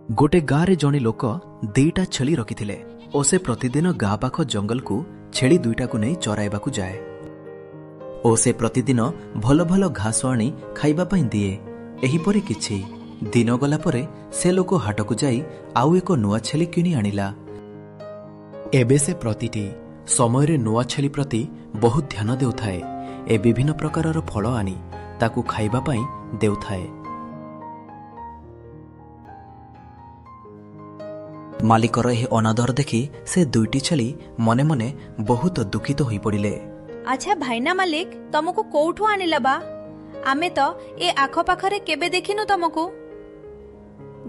गोटे गाँव जड़े लोक दीटा छेली रखिथिले और से प्रतिदिन गाँ पाख जंगल को छेली दुईटा को नहीं चराइबाकू जाए और से प्रतिदिन भल भल घास आनी खाइबा पई दिए। एहीपरि किछि दिन गला परे से लोक हाट को जाई आउ एक नुआ छेली किनी आनिला। एबे से प्रतिटी समय रे नुआ छेली प्रति बहुत ध्यान देउथाए। ए विभिन्न प्रकारर फल आनी ताकू खाइबा पई देउथाए। मालिकर यह अनादर देखि से दुईटी छेली मने मने बहुत दुखित होई पड़िले। अच्छा भाईना मालिक तुमको कोठू आनिला बा? आमे तो ए आखो पाखरे केबे देखिनु तुमको।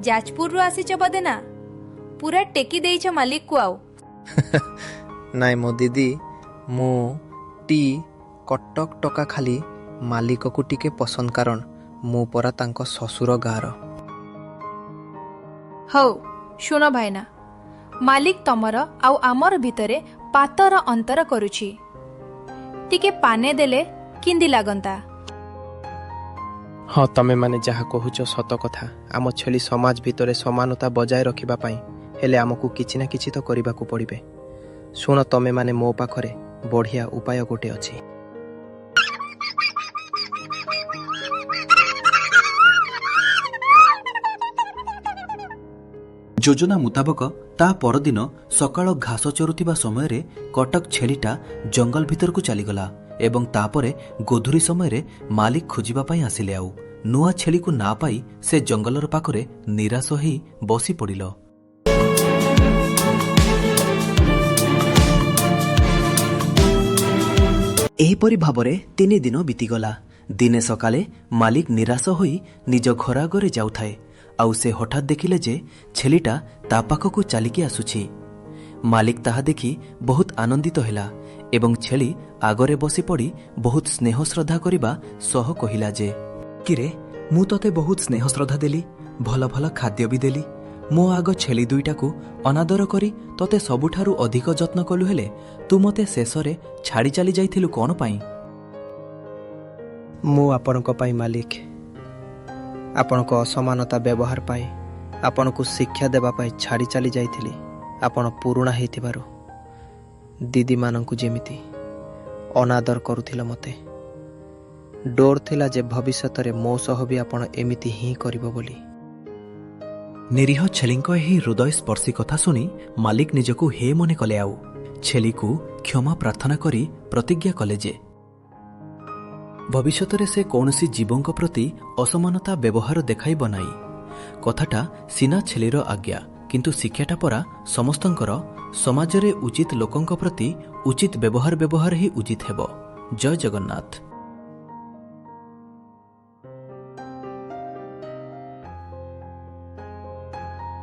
जाजपुर रो आसीच बदे ना पूरा टेकी देइछ मालिक को आउ। नाइ मो दीदी मु टी कटक टका खाली मालिक को टिके पसंद कारण मु परा तांको ससुर गार। हौ शुण भाईना मालिक तमर आउ आमर भितरे पातर अंतर करुछि। टिके पाने देले किंदी लागंता। हाँ तमे माने जहा कहूच सत कथा। आम छेली समाज भितरे समानता बजाय रखिबा पई हेले आमको किछि ना किछि तो करिबाकू पड़िबे। सुन तमे माने मो पाखरे बढ़िया उपाय गोटे अछि। योजना मुताबक ता परदिन सकाळ घास चरुथिबा समय रे कटक छेलीटा जंगल भीतर को चलीगला एवं तापरे गोधुरी समय रे मालिक खोजिबा पई आसिले। आउ नुआ छेली को ना पाई से जंगलर पाखरे निराश होई बसी पड़िल। एहीपरि भाबरे 3 दिन बीतीगला। दिने सकाले मालिक निराश होई निज घर आगरे जाउथाए। आउ से हठात देखिले जे छेलीटा ता पाखकू चालिकी आसुछि। मालिक ताहा देखि बहुत आनंदित हेला एवं छेली आगरे बसी पड़ी बहुत स्नेह श्रद्धा करिबा सह कहिला जे किरे मु तते बहुत स्नेह श्रद्धा देली, भल भल खाद्य भी देली। मो आग छेली दुईटाकू अनादर करी तते सबुठारू अधिक जत्न कलु हेले तू मते शेषरे छाड़ी चली जाइथिलु कोन पाई? मु आपनको पाई मालिक आपनको असमानता व्यवहार पाई आपनको शिक्षा देबा पाई छाड़ी चली जाइथिली। आपण पुरुणा हेतिबारो दीदी माननकु जेमिति अनादर करुथिला मते डोर थिला जे भविष्यत रे मो सह भी आपण एमिति ही करिवो बोली। निरीह छेलीको एही हृदय स्पर्शी कथा सुनी मालिक निजकू हे मने कले। आउ छेलीकू क्षमा प्रार्थना करी प्रतिज्ञा कले जे भविष्यत रे से कौनसी जीवों प्रति असमानता व्यवहार देखाइब नाही। कथाटा सीना छेलीर आज्ञा किंतु शिक्षाटा परा समस्तंकर समाज रे उचित लोकंक प्रति उचित व्यवहार ही उचित हेबो। जय जगन्नाथ।